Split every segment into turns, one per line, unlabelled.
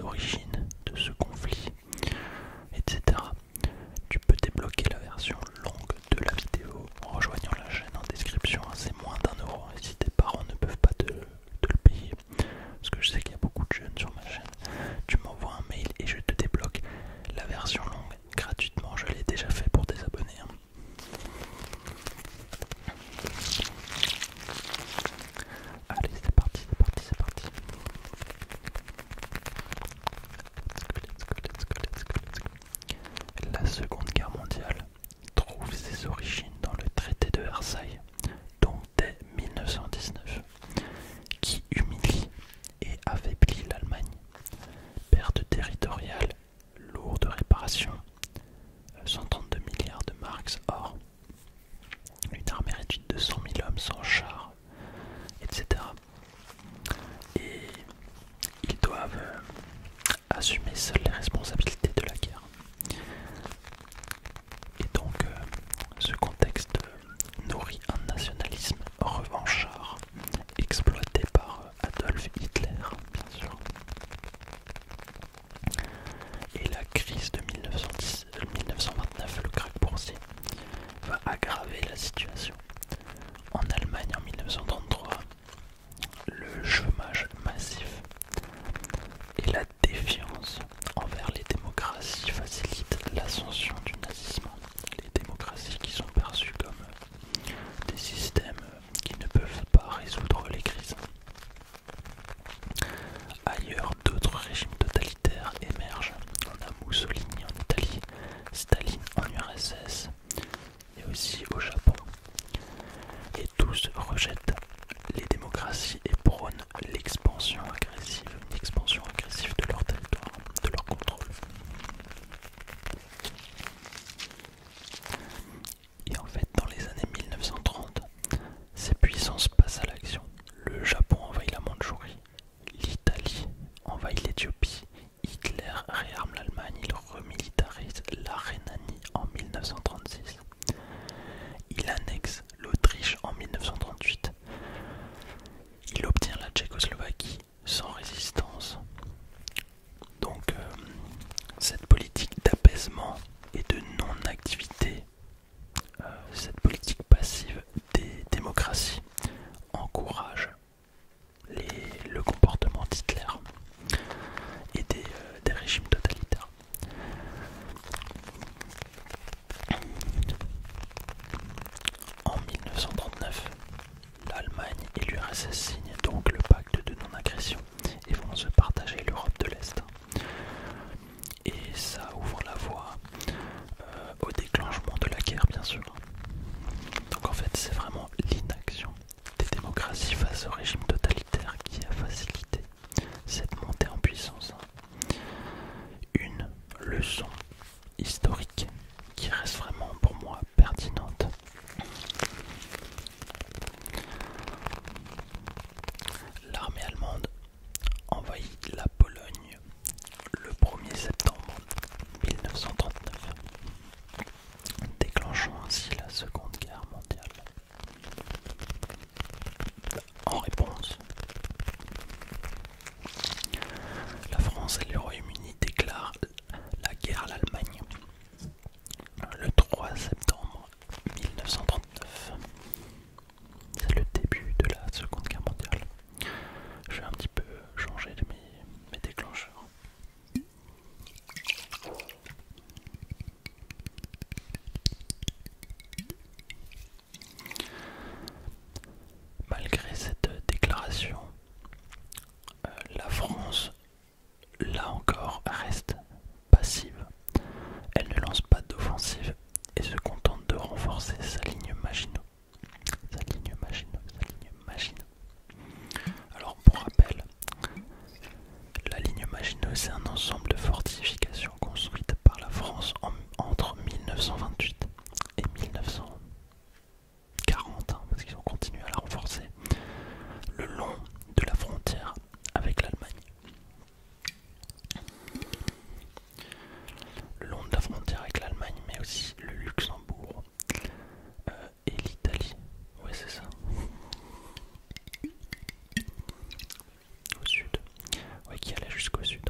origines de ce conflit, etc. Tu peux débloquer la version longue de la vidéo en rejoignant la chaîne en description. C'est moins d'1 euro et si tes parents ne peuvent pas te le payer, parce que je sais qu'il y a beaucoup de jeunes sur ma chaîne, tu m'envoies un mail et je te débloque la version longue gratuitement. Je l'ai déjà fait pour des abonnés. Allez, c'est parti, c'est parti, c'est parti. La Seconde Guerre mondiale trouve ses origines dans le traité de Versailles, donc dès 1919, qui humilie et affaiblit l'Allemagne. Perte territoriale, lourde réparation, 132 milliards de marks or, une armée réduite de 100 000 hommes sans chars, etc. Et ils doivent assumer seuls les responsabilités de la guerre. Et donc, ce contexte nourrit un nationalisme revanchard, exploité par Adolf Hitler, bien sûr. Et la crise de 1929, le krach boursier, va aggraver la situation. En Allemagne, en 1933, le chômage massif et la défiance envers les démocraties facilitent l'ascension du nazisme. Les démocraties qui sont perçues comme des systèmes qui ne peuvent pas résoudre les crises. Ailleurs, d'autres régimes totalitaires émergent. On a Mussolini en Italie, Staline en URSS et aussi au Japon. Et tous rejettent les démocraties et prônent l'expansion agressive, une expansion agressive de leur territoire, de leur contrôle. Et en fait, dans les années 1930, ces puissances passent à l'action. Le Japon envahit la Mandchourie, l'Italie envahit l'Éthiopie, Hitler réarme l'Allemagne, il remilitarise la Rhénanie en 1936. Il annexe l'Autriche en 1938. Il obtient la Tchécoslovaquie sans résistance. Donc cette politique d'apaisement et de non-activité, cette politique passive des démocraties encourage le comportement d'Hitler et des régimes totalitaires. En 1939, l'Allemagne et l'URSS signent donc le pacte de non-agression et vont se partager l'Europe de l'Est. Et ça ouvre la voie au déclenchement de la guerre, bien sûr. Donc en fait, c'est vraiment l'inaction des démocraties face au régime totalitaire qui a facilité cette montée en puissance. Une leçon historique qui reste vraiment pour moi pertinente. L'armée allemande envahit la Pologne le 1er septembre 1939, déclenchant ainsi la Seconde Guerre mondiale. En réponse, la France et le Royaume-Uni déclarent la guerre à l'Allemagne le 3 septembre 1939. C'est le début de la Seconde Guerre mondiale. Je vais un petit peu changer mes déclencheurs. Malgré cette déclaration, la France, là encore, reste passive. Elle ne lance pas d'offensive et se contente de renforcer sa ligne Maginot. Alors pour rappel, la ligne Maginot, c'est un ensemble de fortifications construites par la France entre 1928 et 1940, parce qu'ils ont continué à la renforcer, le long de la frontière avec l'Allemagne. Le long de la frontière avec l'Allemagne, mais aussi le Luxembourg et l'Italie. Ouais, c'est ça. Au sud. Ouais, qui allait jusqu'au sud.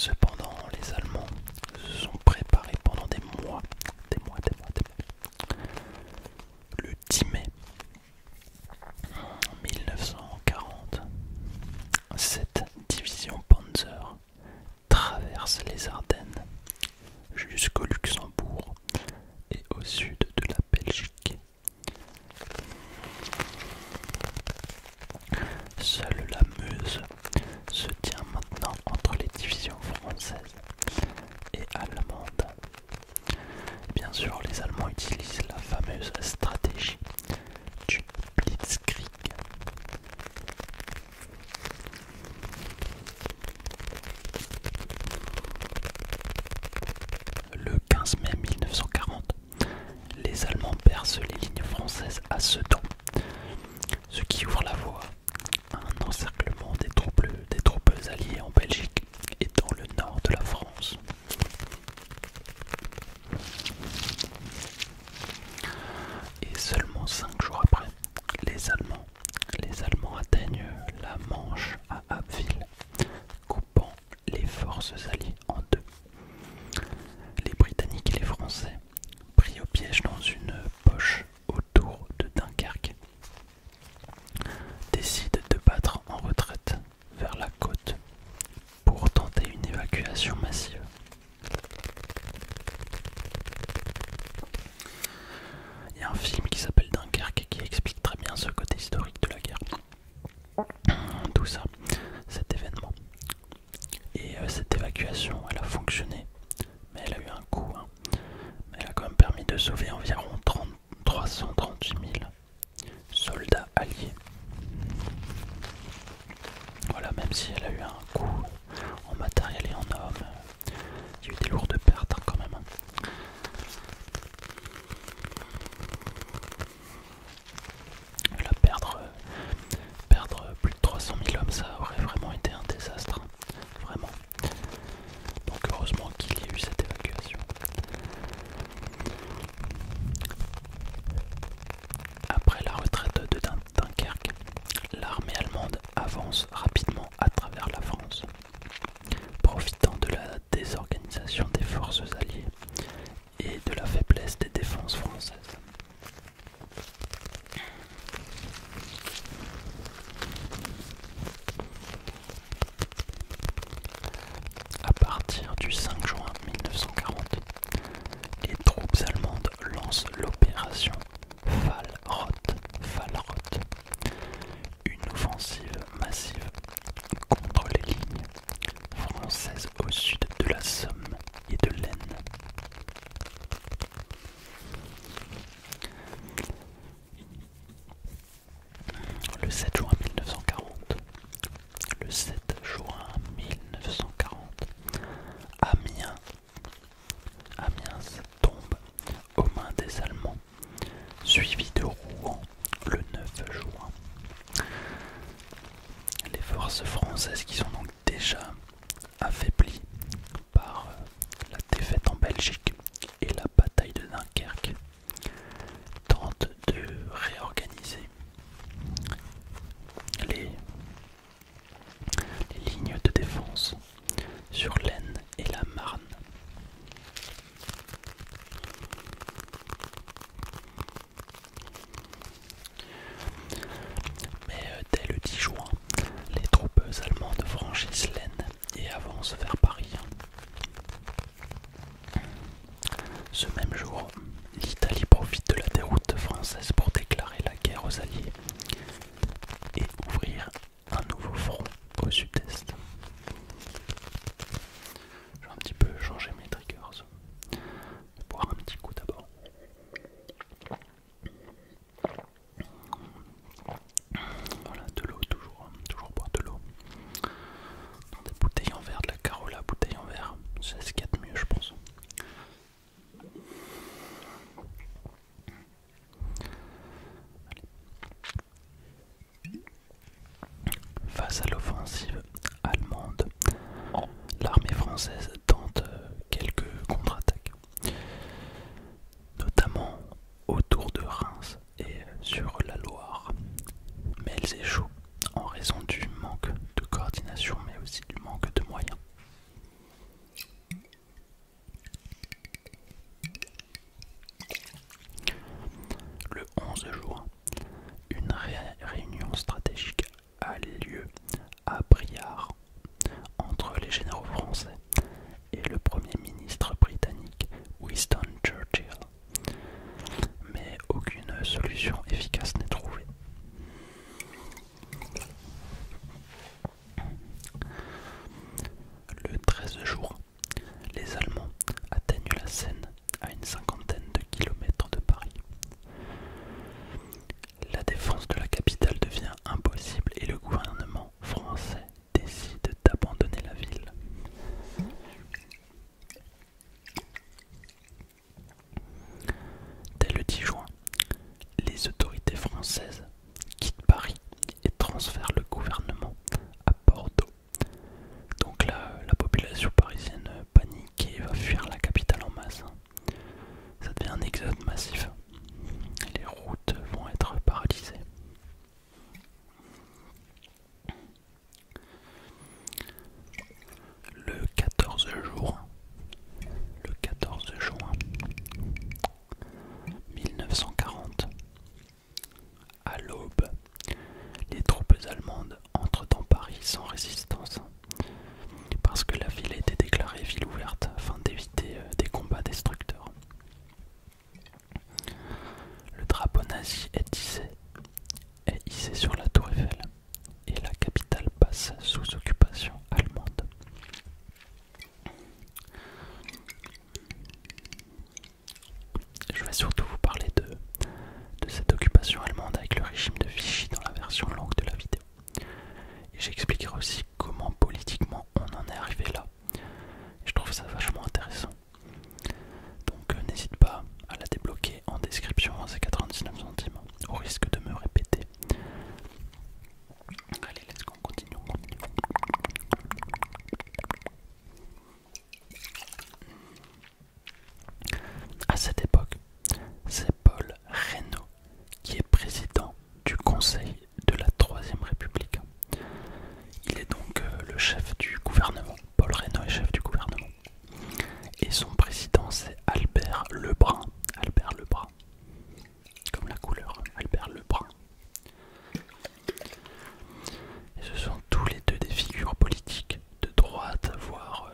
Cependant, les Allemands se sont préparés pendant des mois. Le 10 mai 1940, cette division Panzer traverse les Ardennes jusqu'au Luxembourg et au sud de la Belgique. Seule la Meuse se tient maintenant entre les divisions françaises et allemandes. Bien sûr, les Allemands utilisent la fameuse stratégie du Blitzkrieg. Le 15 mai 1940, les Allemands percent les lignes françaises à Sedan, ce qui ouvre la voie à un encerclement des troupes alliées en Belgique et dans le nord de la France. Et seulement 5 jours après, les Allemands atteignent la Manche à Abbeville, coupant les forces alliées en deux. Les Britanniques et les Français, pris au piège dans une poche autour de Dunkerque, décident de battre en retraite vers la côte pour tenter une évacuation massive. Il y a un film qui s'appelle Dunkerque qui explique très bien ce côté historique de la guerre. Tout ça, cet événement. Et cette évacuation, elle a fonctionné, mais elle a eu un coût. Mais elle a quand même permis de sauver environ 338 000 soldats alliés. Voilà, même si elle a eu un coût en matériel et en hommes, il y a eu des lourdes pertes quand même. Là, perdre plus de 300 000 hommes, ça aurait vraiment été un désastre. Vraiment. Donc heureusement qu'il y a eu cette évacuation. Après la retraite de Dunkerque, l'armée allemande avance rapidement à travers la France, profitant de la désorganisation des forces alliées et de la faiblesse des défenses françaises. À partir du 5 juin 1940, les troupes allemandes lancent l'opération Fallrott, une offensive massive contre les lignes françaises au sud de la Somme et de l'Aisne. Le 7 juin 1940, Amiens tombe aux mains des Allemands, suivi de Rouen le 9 juin. Les forces françaises qui sont donc déjà affaiblies par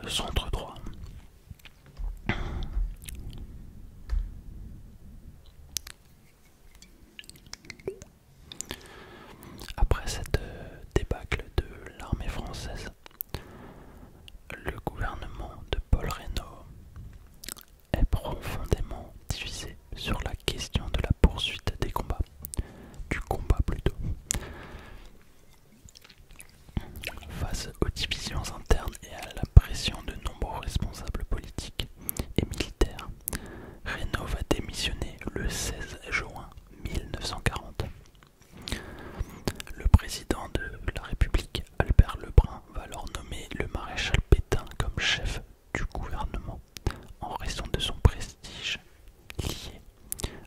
centre droit. Après cette débâcle de l'armée française, le gouvernement de Paul Reynaud est profondément divisé sur la question de la poursuite des combats, du combat plutôt. Face aux divisions internes et à la pression de nombreux responsables politiques et militaires, Reynaud va démissionner le 16 juin 1940. Le président de la République, Albert Lebrun, va alors nommer le maréchal Pétain comme chef du gouvernement en raison de son prestige lié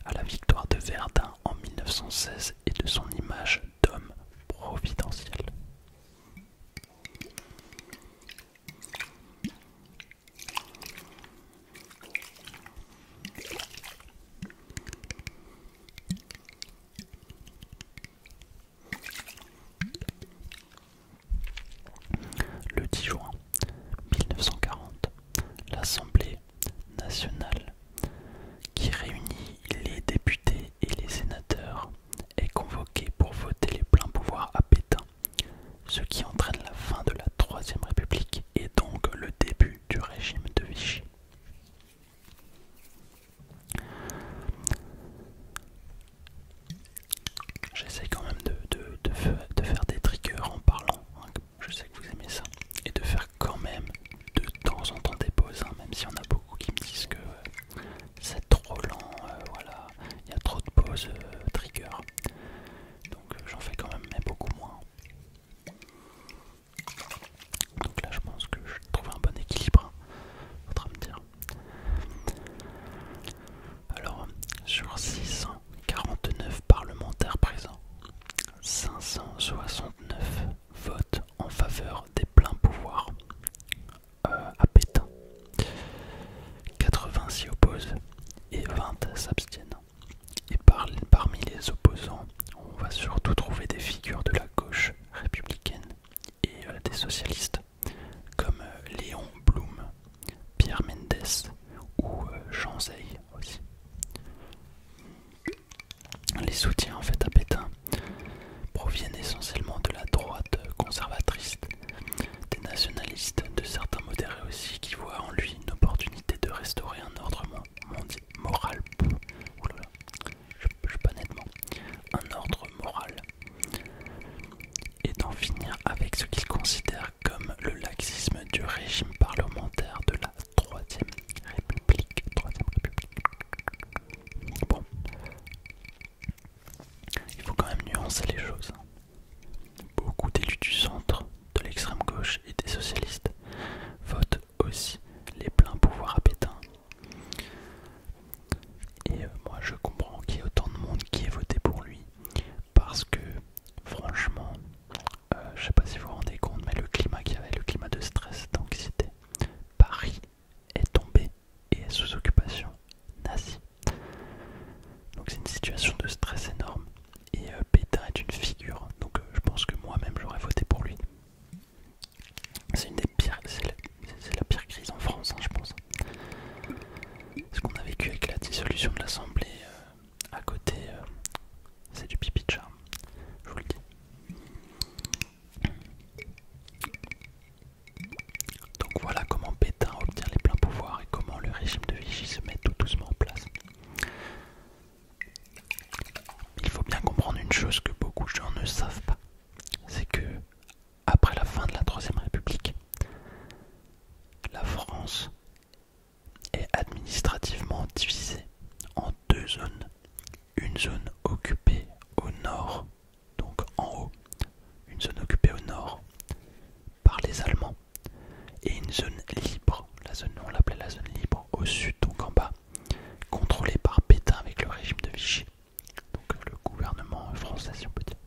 à la victoire de Verdun en 1916 et de son image d'homme providentiel. Le 10 juin 1940, l'Assemblée nationale, qui réunit les députés et les sénateurs, est convoquée pour voter les pleins pouvoirs à Pétain, ce qui entraîne la fin de la Troisième République et donc le début du régime de Vichy. J'essaie quand même de faire des triggers en parlant, hein. Je sais que vous aimez ça, et de faire quand même de temps en temps des pauses, hein, même s'il y en a beaucoup qui me disent que c'est trop lent, voilà, il y a trop de pauses triggers, donc j'en fais quand même, mais beaucoup moins. Donc là je pense que je trouve un bon équilibre, hein, faudra me dire. Alors, sur 649 parlementaires présents, 569 votent en faveur des pleins pouvoirs à Pétain, 80 s'y opposent et 20 s'abstiennent. Et parmi les opposants, on va surtout trouver des figures de la gauche républicaine et des socialistes, comme Léon Blum, Pierre Mendès ou Jean Zay aussi. Les soutiens en fait à Pétain proviennent essentiellement de la droite conservatrice, des nationalistes, de certains modérés aussi qui voient en lui une opportunité de restaurer un ordre moral. Oulala, je pas nettement. Un ordre moral. Et d'en finir avec ce qu'ils considèrent comme le laxisme du régime parlementaire de la Troisième République. Bon. Il faut quand même nuancer les choses. Beaucoup d'élus du centre, de l'extrême gauche et des socialistes votent aussi les pleins pouvoirs à Pétain. Et moi je comprends qu'il y ait autant de monde qui ait voté pour lui, parce que franchement, je sais pas si vous vous rendez compte, mais le climat qu'il y avait, le climat de stress, d'anxiété, Paris est tombé et est sous occupation nazie. Donc c'est une situation de stress énorme. Et Pétain est une figure, donc je pense que moi-même j'aurais voté pour lui. C'est une des pires, c'est la pire crise en France, hein, je pense. Ce qu'on a vécu avec la dissolution de l'Assemblée à côté, c'est du pipi de chat, je vous le dis. Donc voilà comment Pétain obtient les pleins pouvoirs et comment le régime de Vichy se met tout doucement en place. Il faut bien comprendre une chose que beaucoup de gens ne savent pas, c'est que après la fin de la Troisième République, la France est administrativement divisée en deux zones. Une zone occupée au nord, donc en haut, une zone occupée au nord par les Allemands, et une zone libre, on l'appelait la zone libre, au sud, donc en bas, contrôlée par Pétain avec le régime de Vichy. Donc le gouvernement français, si on peut dire.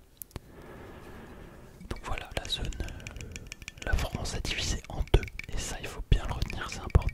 Donc voilà, la France est divisée en deux, et ça il faut bien le retenir, c'est important.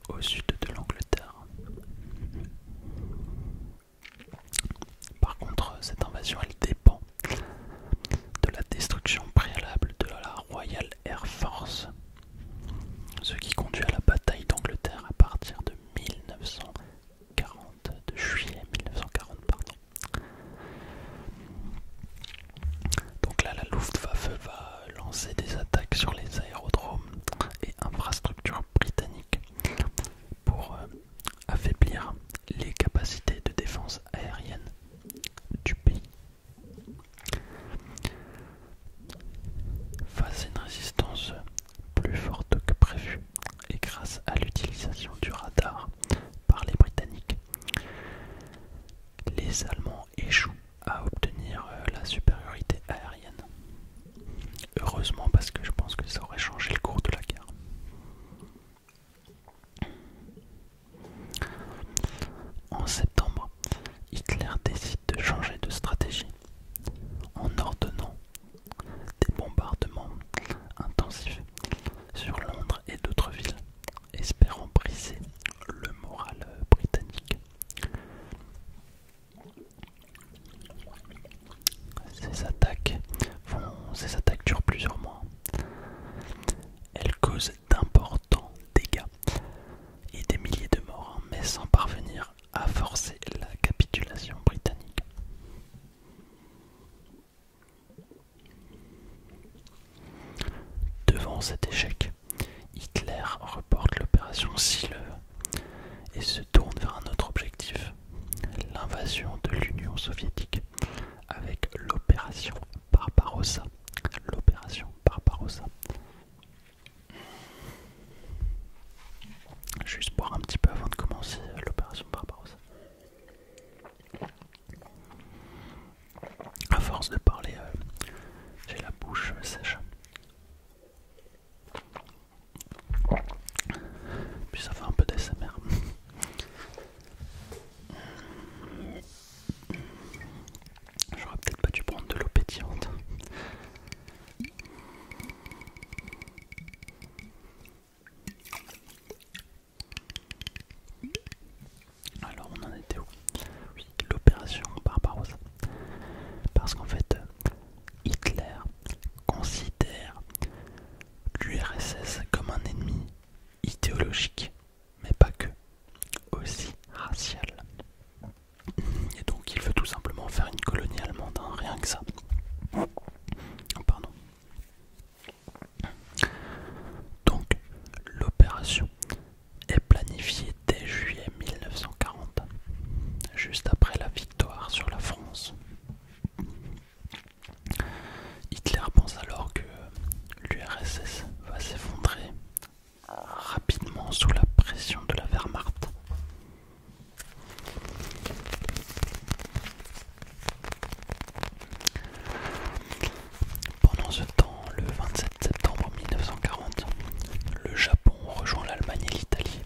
au sud de l'Angleterre. Par contre, cette invasion elle dépend de la destruction préalable de la Royal Air Force, ce qui conduit à la bataille d'Angleterre à partir de 1940, de juillet 1940, pardon. Donc là, la Luftwaffe va lancer des attaques sur les aérodromes et infrastructures britanniques pour affaiblir les capacités de défense aérienne du pays. Face à une résistance plus forte que prévu et grâce à l'utilisation du radar par les Britanniques, les Allemands échouent à obtenir la supériorité aérienne. Heureusement, parce que je pense que ça aurait changé le cours de la guerre. En septembre, Hitler décide de changer de stratégie en ordonnant des bombardements intensifs sur Londres et d'autres villes, espérant briser le moral britannique. Ces attaques durent plusieurs mois. Elles causent d'importants dégâts et des milliers de morts, mais sans parvenir à forcer la capitulation britannique. Devant cet échec, Hitler reporte l'opération Seelöwe et se tourne vers un autre objectif, l'invasion de l'Union soviétique avec l'opération Barbarossa. Juste boire un petit peu avant de commencer l'opération Barbarossa. À force de parler, j'ai la bouche sèche. Puis ça fait un peu d'ASMR. J'aurais peut-être pas dû prendre de l'eau pétillante. Alors on en était où? Oui, l'opération Barbarossa. Parce qu'en fait, Hitler considère l'URSS comme un ennemi idéologique, mais pas que, aussi racial. Et donc il veut tout simplement faire une colonie allemande, hein, rien que ça. Pardon. Donc l'opération est planifiée dès juillet 1940, juste après la victoire sur la France. Hitler pense alors que l'URSS va s'effondrer rapidement sous la pression de la Wehrmacht. Pendant ce temps, le 27 septembre 1940, le Japon rejoint l'Allemagne et l'Italie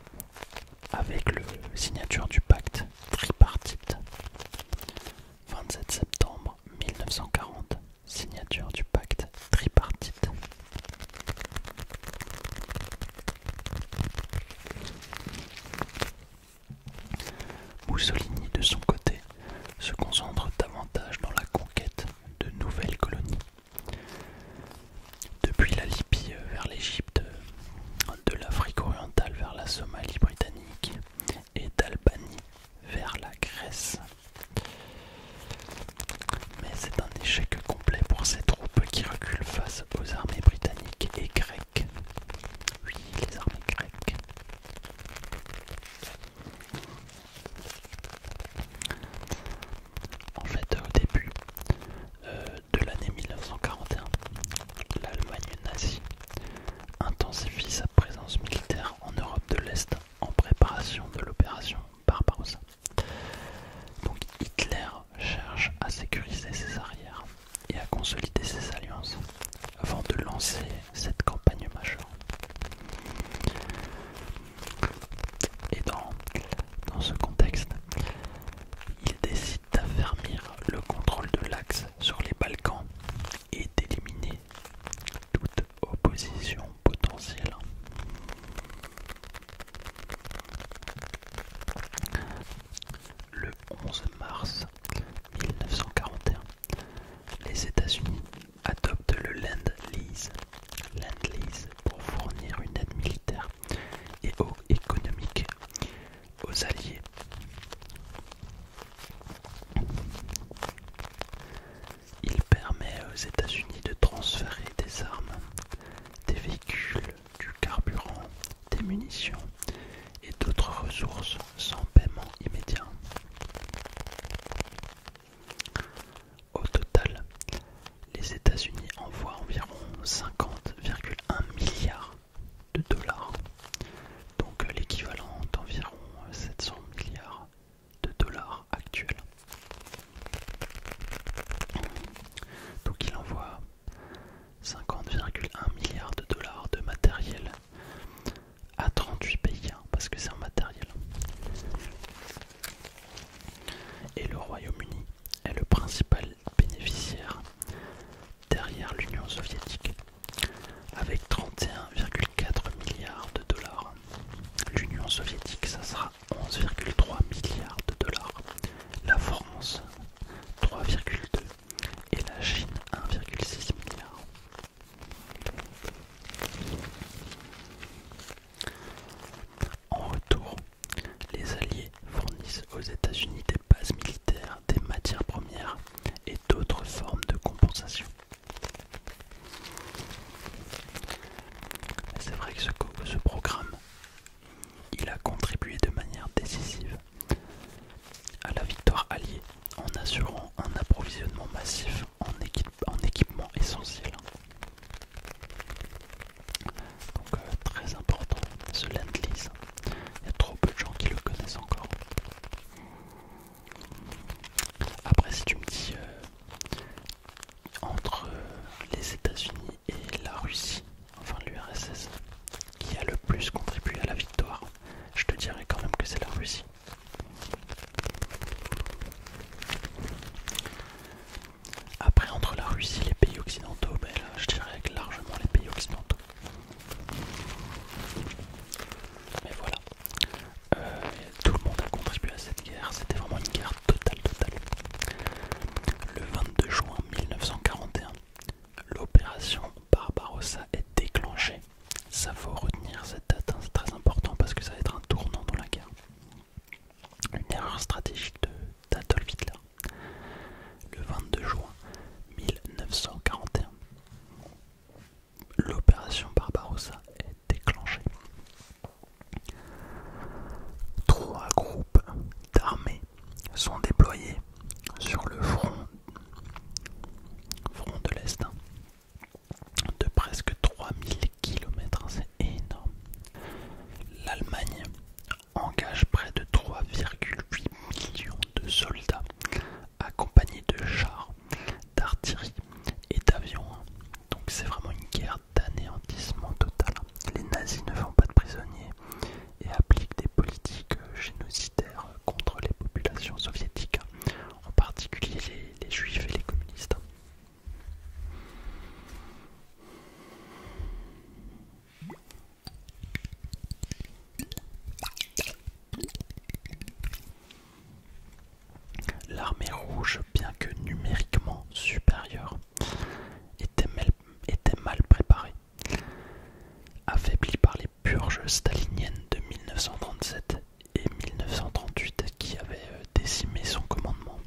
avec la signature du pacte tripartite. 27 septembre 1940, signature du pacte tripartite. Mussolini, de son côté, se concentre davantage dans la conquête de nouvelles colonies. Depuis la Libye vers l'Égypte, de l'Afrique orientale vers la Somalie britannique et d'Albanie vers la Grèce. Mais c'est un échec complet pour ces troupes qui reculent face aux armées britanniques et grecques. Oui, les armées grecques. En aux États-Unis des bases militaires, des matières premières et d'autres formes de compensation. C'est vrai que ce programme, il a contribué de manière décisive à la victoire alliée en assurant un approvisionnement massif en équipements essentiels. Donc très important, ce Lend-Lease. Il y a trop peu de gens qui le connaissent encore. Après, si tu me dis entre les États-Unis et la Russie, enfin l'URSS, qui a le plus contribué à la victoire, je te dirais quand même que c'est la Russie. Après, entre la Russie et les pays occidentaux, ben là, je dirais que largement les pays occidentaux. Mais voilà, tout le monde a contribué à cette guerre, c'était vraiment une guerre totale. Le 22 juin 1941, l'opération Barbarossa est déclenchée. Ça faut retenir cette date, hein, c'est très important parce que ça va être un tournant dans la guerre. Une erreur stratégique d'Adolf Hitler. Le 22 juin 1941, l'opération Barbarossa est déclenchée. 3 groupes d'armées sont déployés sur le front de l'Est de presque 3000 km, c'est énorme. L'Allemagne engage près de 3,8 millions de soldats accompagnés de chars, d'artillerie et d'avions. Donc c'est vraiment une guerre d'anéantissement total. Les nazis ne font pas de prisonniers et appliquent des politiques génocidaires contre les populations soviétiques, en particulier les juifs et les communistes. L'armée rouge, bien que numériquement supérieure, était mal préparée. Affaiblie par les purges staliniennes de 1937 et 1938 qui avaient décimé son commandement.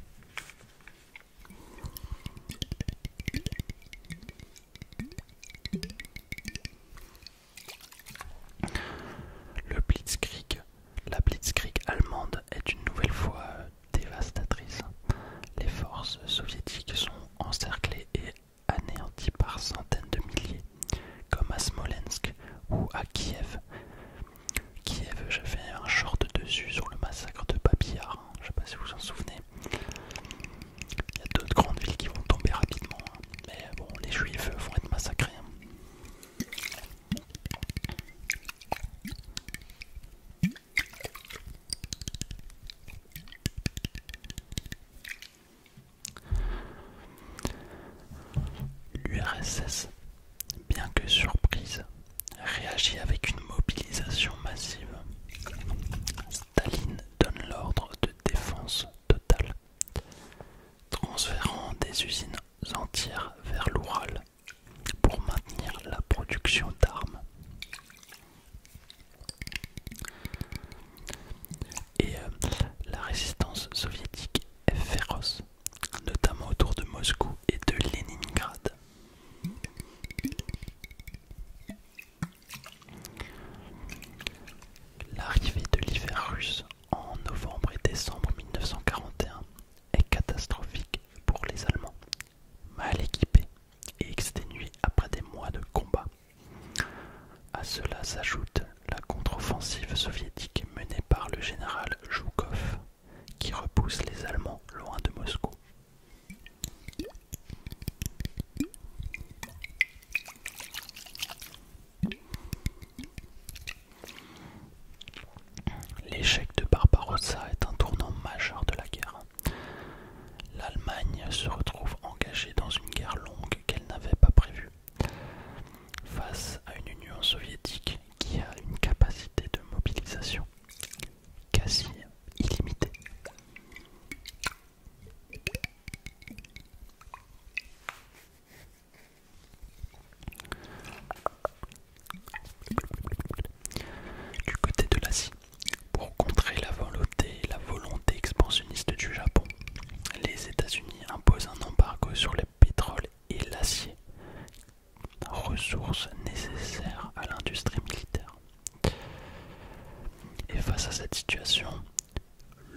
La Blitzkrieg allemande est une nouvelle fois dévastatrice. Les forces soviétiques sont encerclées et anéanties par centaines de milliers, comme à Smolensk ou à Kiev. Kiev, j'ai fait un short dessus sur le massacre de Babi Yar, je ne sais pas si vous vous en souvenez. Il y a d'autres grandes villes qui vont tomber rapidement, mais bon, les juifs vont être massacrés. L'URSS, bien que surprise, réagit avec une mobilisation massive. Staline donne l'ordre de défense totale, transférant des usines entières vers l'Oural pour maintenir la production d'armes. Et la résistance soviétique est féroce, notamment autour de Moscou et de Leningrad. L'arrivée de l'hiver russe en novembre et décembre 1941 est catastrophique pour les Allemands, mal équipés et exténués après des mois de combat. À cela s'ajoute la contre-offensive soviétique menée par le général Zhukov, qui repousse les Allemands loin de Moscou. L'échec de Barbarossa est un tournant majeur de la guerre. L'Allemagne se retrouve engagée dans une guerre longue qu'elle n'avait pas prévue, face à une Union soviétique qui a une capacité de mobilisation quasi illimitée. Du côté de l'Asie, pour contrer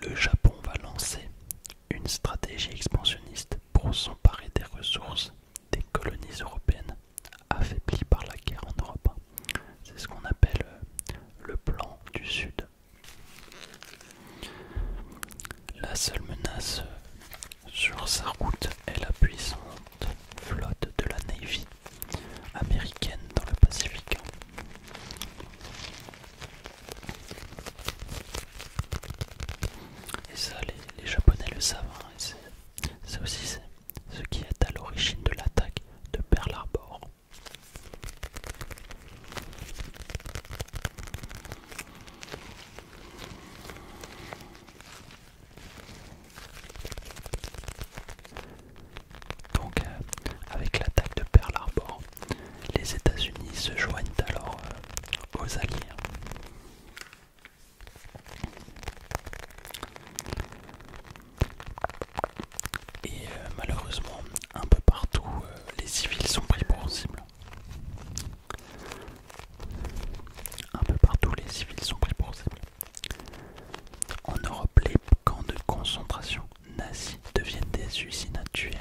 le Japon va lancer une stratégie expansionniste pour s'emparer des ressources des colonies européennes affaiblies par la guerre en Europe. C'est ce qu'on appelle le plan du Sud. La seule menace sur sa route est la puissante flotte de la Navy américaine dans le Pacifique. Et ça, les Japonais le savent, hein, c'est aussi ce qui est à l'origine de l'attaque de Pearl Harbor. Donc, avec l'attaque de Pearl Harbor, les États-Unis se joignent alors aux Alliés. Et malheureusement, un peu partout, les civils sont pris pour cible. Un peu partout, les civils sont pris pour cible. En Europe, les camps de concentration nazis deviennent des usines à tuer.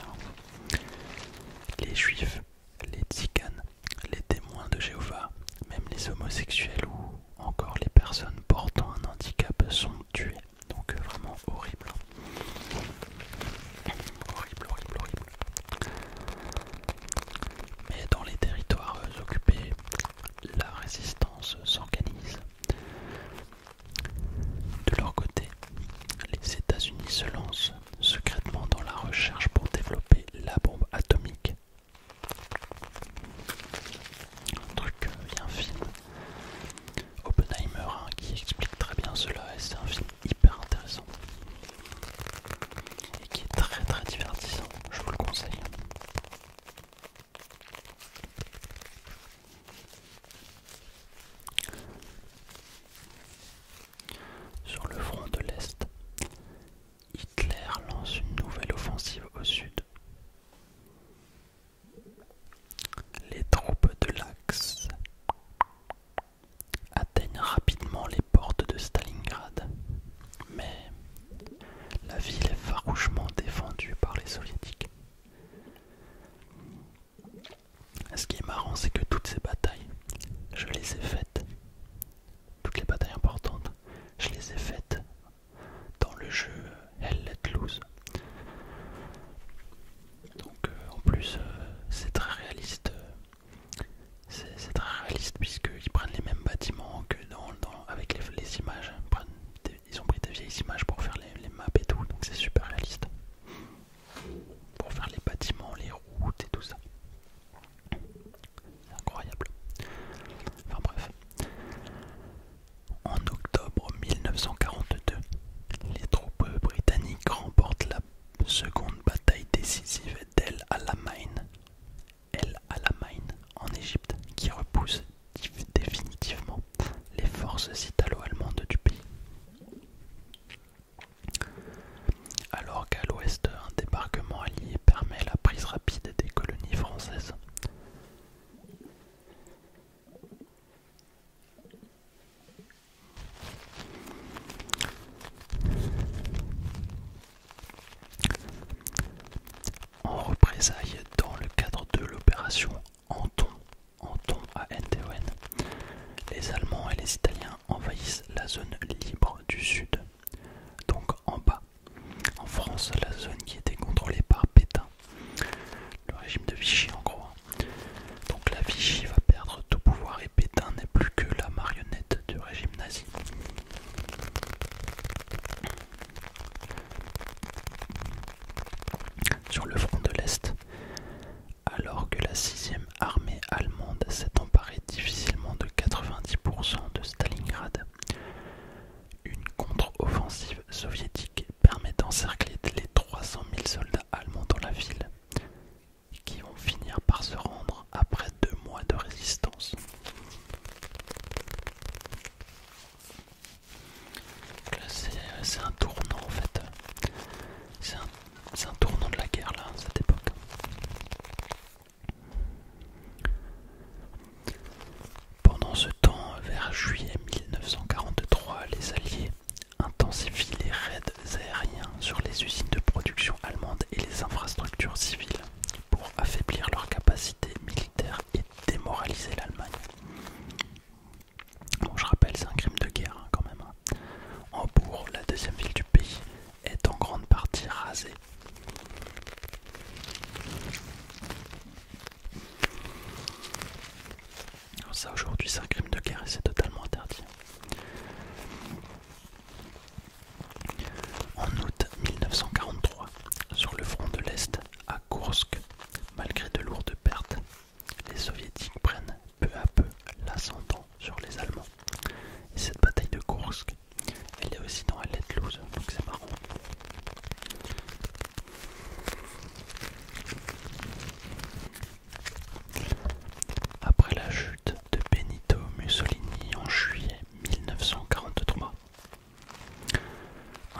Les juifs, les tziganes, les témoins de Jéhovah, même les homosexuels ou encore les personnes portant un handicap sont tués. Donc vraiment horrible. Horrible. Mais dans les territoires occupés, la résistance s'organise. De leur côté, les États-Unis se lancent secrètement dans la recherche pour développer la bombe atomique.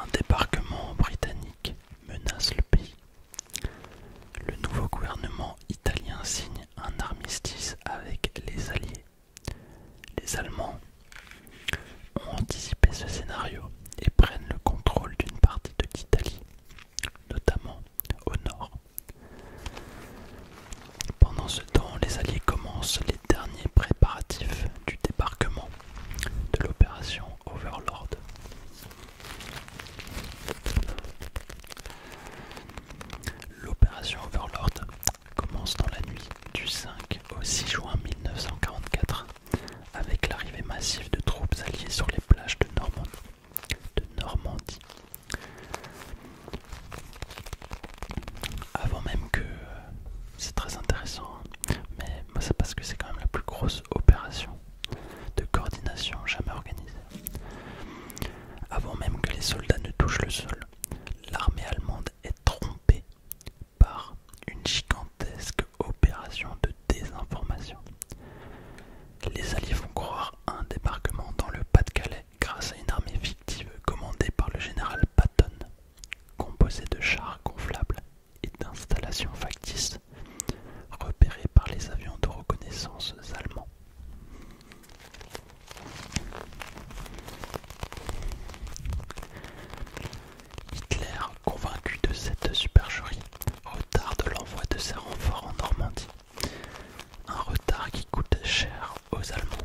Un débarquement britannique menace le pays. Le nouveau gouvernement italien signe un armistice avec les Alliés. Les Allemands ont anticipé ce scénario et prennent le contrôle d'une partie de l'Italie, notamment au nord. Pendant ce temps, les Alliés commencent les derniers préparatifs du débarquement de l'opération Overlord. L'opération Overlord commence dans la nuit du 5 au 6 juin 1944 avec l'arrivée massive de troupes alliées sur les plages de Normandie. Avant même que... c'est très intéressant, hein, mais moi c'est parce que c'est quand même la plus grosse opération de coordination jamais organisée. Avant même que les soldats ne touchent le sol, l'armée allemande est trompée par une gigantesque opération de désinformation. Les Alliés font croire à un débarquement dans le Pas-de-Calais grâce à une armée fictive commandée par le général Patton, composée de chars gonflables et d'installations factices repérées par les avions de reconnaissance allemands. Hitler, convaincu de cette supercherie, retarde l'envoi de ses renforts en Normandie. Un retard qui coûte cher aux Allemands.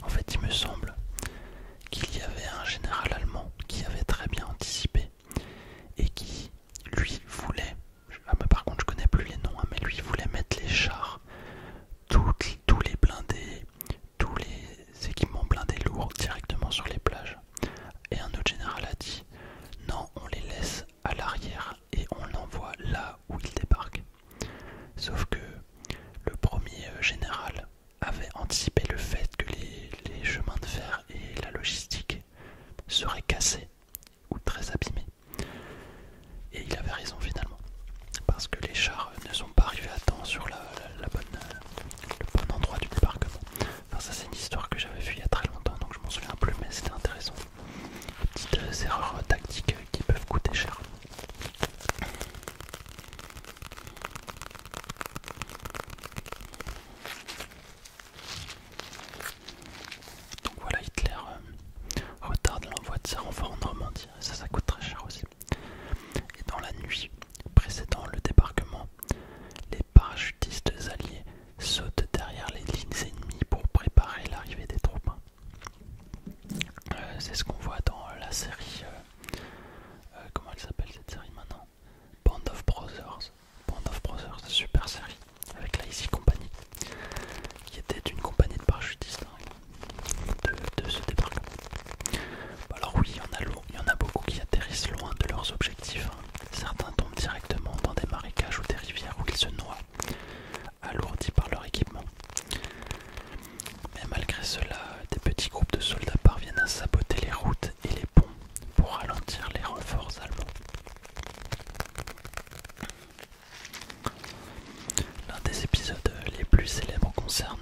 En fait, il me semble qu'il y avait un général allemand qui avait très bien anticipé et qui, lui, voulait, par contre je connais plus les noms, hein, mais lui voulait mettre les chars, tous les blindés, tous les équipements blindés lourds directement sur les plages. Et un autre général a dit non, on les laisse à l'arrière et on l'envoie là où ils débarquent. Sauf que le premier général avait anticipé le fait que les chemins de fer et la logistique seraient cassés ou très abîmés. Et il avait raison finalement, parce que les chars ne sont pas arrivés à temps sur le bon endroit du débarquement. Enfin, ça c'est une histoire que j'avais vue il y a très longtemps, donc je m'en souviens plus, mais c'était intéressant. Petites erreurs tactiques qui peuvent coûter cher. Donc voilà, Hitler retarde l'envoi de ses renforts en Normandie, ça coûte très cher aussi. Et dans la nuit précédant le débarquement, les parachutistes alliés sautent derrière les lignes ennemies pour préparer l'arrivée des troupes. C'est ce qu'on voit dans la série, comment elle s'appelle cette série maintenant, Band of Brothers. Band of Brothers, super série, avec la Easy Company, qui était une compagnie de parachutistes de ce débarquement. Alors oui, il y en a beaucoup qui atterrissent loin de leurs objectifs. Certains tombent directement dans des marécages ou des rivières où ils se noient, alourdis par leur équipement. Mais malgré cela, des petits groupes de soldats parviennent à saboter les routes et les ponts pour ralentir les renforts allemands. L'un des épisodes les plus célèbres concerne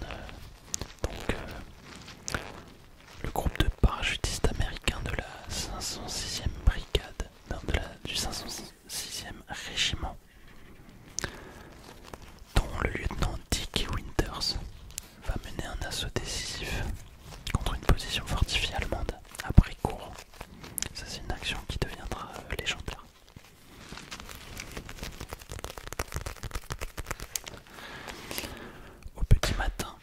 le groupe de parachutistes américains de la 506e brigade, du 506e régiment, dont le lieutenant Dick Winters va mener un assaut décisif contre une position fortifiée allemande à Brécourt. Ça c'est une action qui deviendra légendaire. Au petit matin,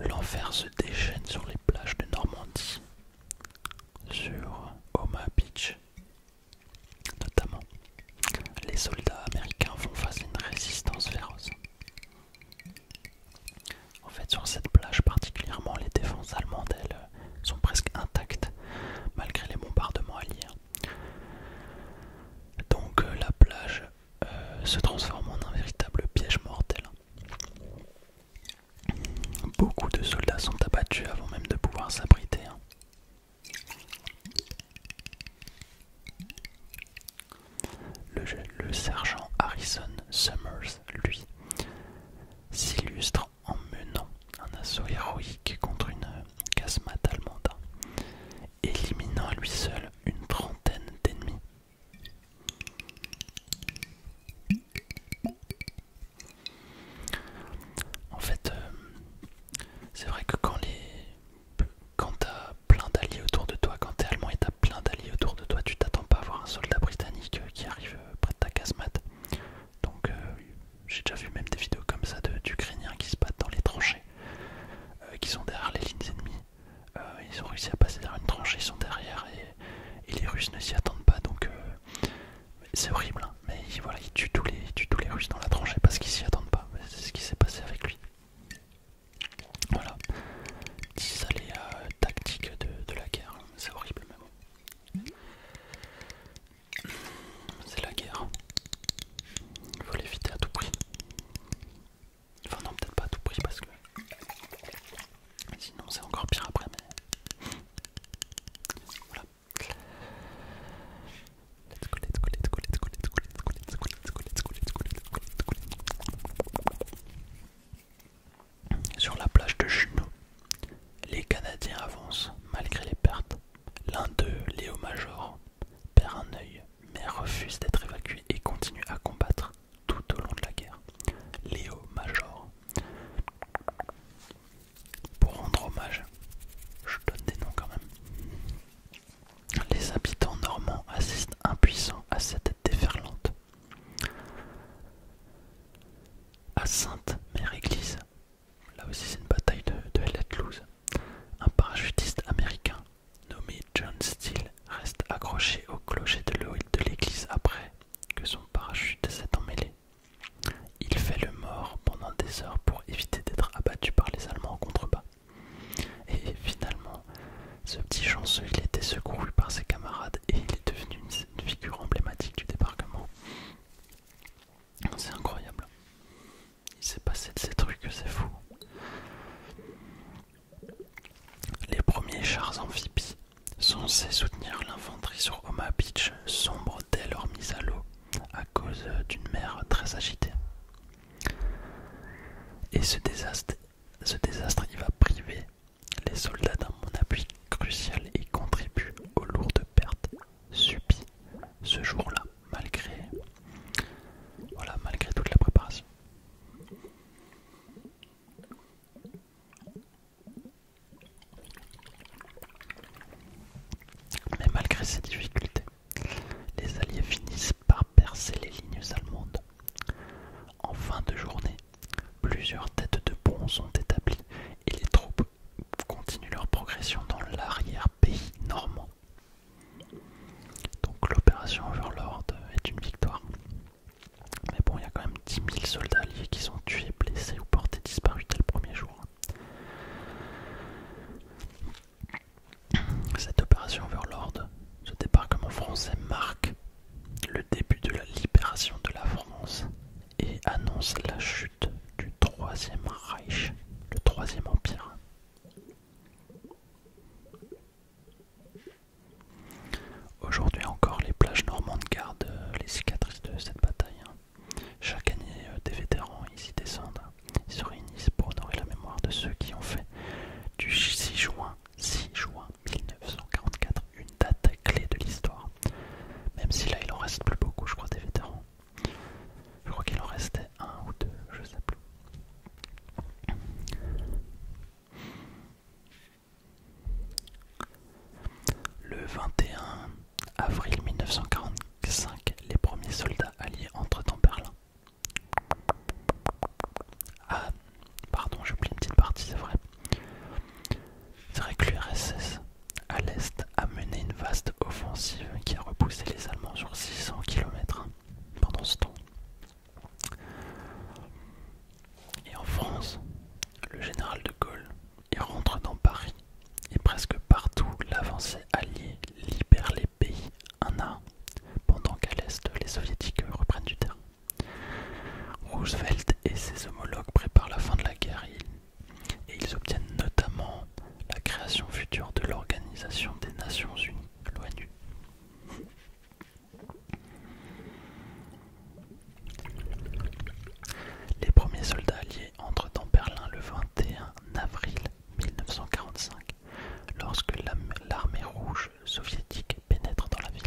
l'enfer se déchaîne sur les plages de Normandie, sur Omaha Beach notamment. Les soldats américains font face à une résistance féroce. En fait, sur cette plage particulièrement, les défenses allemandes, elles, sont presque intactes malgré les bombardements alliés. Donc la plage se transforme en un véritable piège mortel. Beaucoup de soldats sont abattus avant même de pouvoir s'abriter. Le sergent Harrison Summers, lui, s'illustre en menant un assaut Sur la plage de Juno, les Canadiens avancent malgré les pertes. L'un d'eux, Léo Major, perd un œil mais refuse d'être évacué et continue à combattre tout au long de la guerre. Léo Major. Pour rendre hommage, je donne des noms quand même. Les habitants normands assistent impuissants à cette déferlante. À Sainte-Mère-Église, là aussi c'est une bataille de Hellet-Louse, un parachutiste américain nommé John Steele reste accroché au clocher de l'église après que son parachute s'est emmêlé. Il fait le mort pendant des heures pour éviter d'être abattu par les Allemands en contrebas. Et finalement, ce petit chanceux, il était secouru par ses camarades et il est devenu une figure emblématique du débarquement. C'est incroyable. Il s'est passé de ces trucs, c'est fou. Les premiers chars amphibies censés soutenir l'infanterie sur Omaha Beach sombrent dès leur mise à l'eau à cause d'une mer très agitée. Et ce désastre il va priver les soldats d'un appui crucial et contribue aux lourdes pertes subies ce jour-là, malgré toute la préparation. Mais malgré ces difficultés, les Alliés finissent par percer les lignes allemandes. En fin de journée, plusieurs têtes de pont sont établies et les troupes continuent leur progression dans l'arrière-pays normand. Donc l'opération Overlord est une victoire. Mais bon, il y a quand même 10 000 soldats alliés qui sont tués, blessés ou portés disparus dès le premier jour. Cette opération Overlord, ce débarquement français marque le début de la libération de la France et annonce la chute du Troisième Reich, le Troisième Empire. Aujourd'hui encore, les plages normandes gardent les cicatrices de cette bataille. Chaque année, des vétérans ici descendent. Ils se réunissent pour honorer la mémoire de ceux qui ont fait du 6 juin 1944 une date clé de l'histoire. Même si là, il en reste plus beaucoup, je crois, des vétérans. Je crois qu'il en restait un ou deux, je sais plus. Le 21 avril 1945, les premiers soldats alliés entrent en Berlin. Ah, pardon, j'ai oublié une petite partie, c'est vrai. C'est vrai que l'URSS, à l'Est, a mené une vaste offensive qui a repoussé les Allemands sur 600 km pendant ce temps. Et en France, le général de Gaulle, il rentre dans Paris et presque partout, l'avancée alliée libère les pays un à un, pendant qu'à l'Est, les soviétiques reprennent du terrain. Roosevelt et ses homologues préparent la fin de la guerre et ils obtiennent notamment la création future de l'Organisation des Nations Unies, l'ONU. Les premiers soldats alliés entrent dans Berlin le 21 avril 1945, lorsque l'armée rouge soviétique pénètre dans la ville.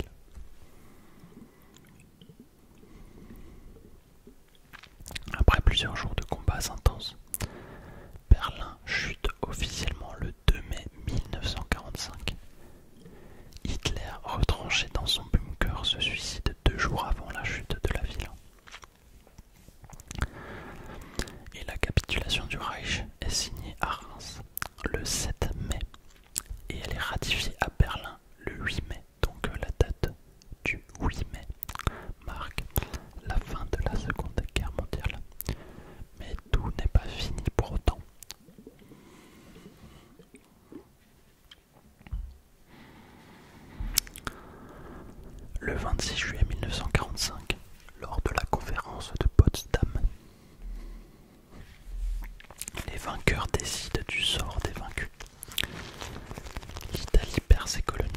Après plusieurs jours de combats intenses, Berlin chute officiellement le 2 mai 1945. Hitler, retranché dans son bunker, se suicide 2 jours avant la chute de la ville. Et la capitulation du Reich est signée à Reims le 7 mai et elle est ratifiée à Berlin le 8 mai. Donc la date du 8 mai marque la fin de la Seconde Guerre mondiale. Mais tout n'est pas fini pour autant. Le 26 juillet 1945, lors de la conférence de Potsdam, les vainqueurs décident du sort des vaincus. L'Italie perd ses colonies.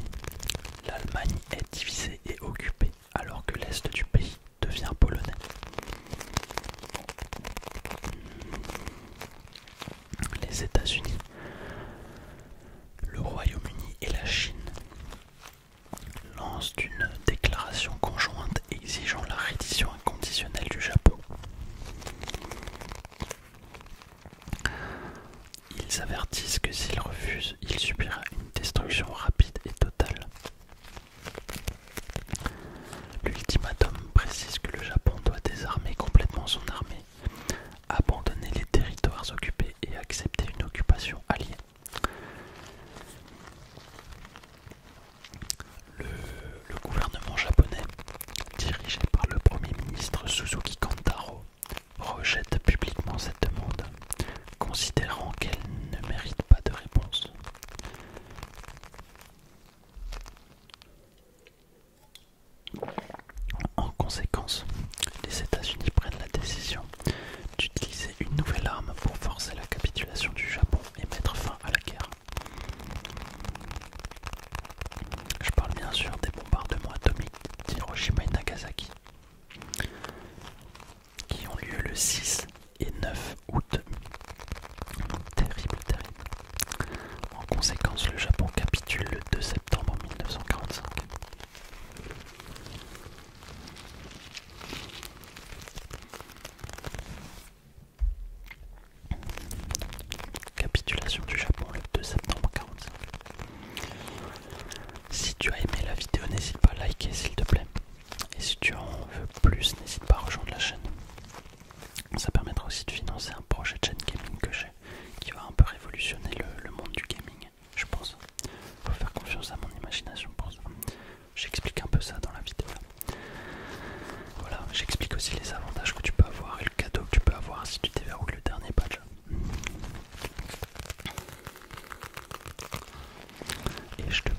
L'Allemagne est divisée et occupée, alors que l'Est du pays devient polonais. les États-Unis, le Royaume-Uni et la Chine lancent une déclaration conjointe exigeant la reddition inconditionnelle du Japon. Ils avertissent que s'il refuse, il subira une destruction rapide et totale. L'ultimatum précise que le Japon doit désarmer complètement son armée, abandonner les territoires occupés et accepter une occupation alliée. Le gouvernement japonais, dirigé par le Premier ministre Suzuki Kantaro, rejette publiquement cette demande, considérant qu'elle ne mérite pas de réponse. En conséquence, les États-Unis prennent la décision d'utiliser une nouvelle arme pour forcer la capitulation du Japon et mettre fin à la guerre. Je parle bien sûr des bombardements atomiques d'Hiroshima et Nagasaki, qui ont lieu le 6 et 9 août. Terrible, terrible. En conséquence, le Japon capitule le 2 septembre 1945. Capitulation du Japon le 2 septembre 1945. Si tu as aimé la vidéo, n'hésite pas à liker s'il te plaît. Et si tu en veux plus, n'hésite pas à rejoindre la chaîne. Ça permettra aussi de financer un projet de chaîne gaming que j'ai, qui va un peu révolutionner le monde du gaming, je pense. Faut faire confiance à mon imagination pour ça. J'explique un peu ça dans la vidéo. Voilà, j'explique aussi les avantages que tu peux avoir et le cadeau que tu peux avoir si tu déverrouilles le dernier badge. Et je te